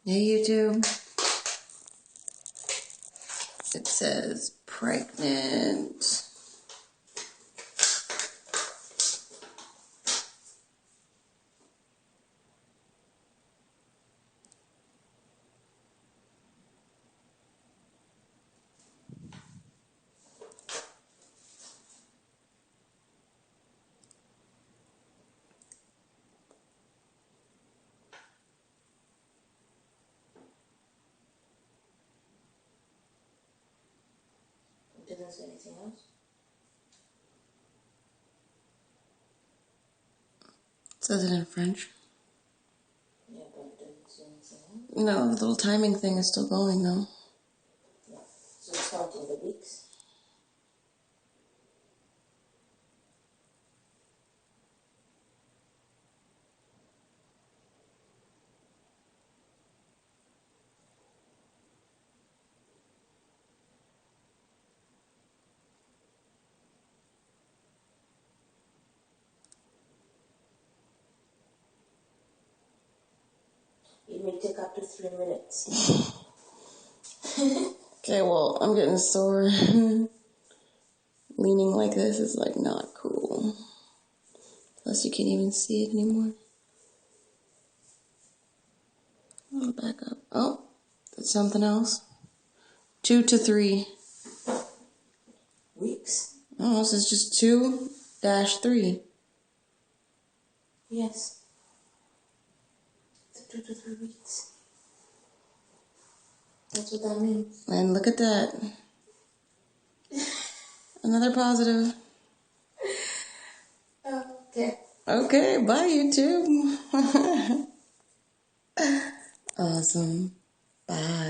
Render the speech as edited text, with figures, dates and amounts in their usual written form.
Hey YouTube. It says pregnant. It doesn't say anything else. It says it in French. Yeah, but it doesn't say anything else. No, the little timing thing is still going though. Yeah. So it's counting the weeks. It may take up to 3 minutes. Okay, well, I'm getting sore. Leaning like this is like not cool. Plus you can't even see it anymore. I'll back up. Oh, that's something else. 2 to 3. Weeks? Oh, this is just 2-3. Yes. 2 to 3 weeks. That's what that means. And look at that. Another positive. Okay. Okay, bye YouTube. Awesome. Bye.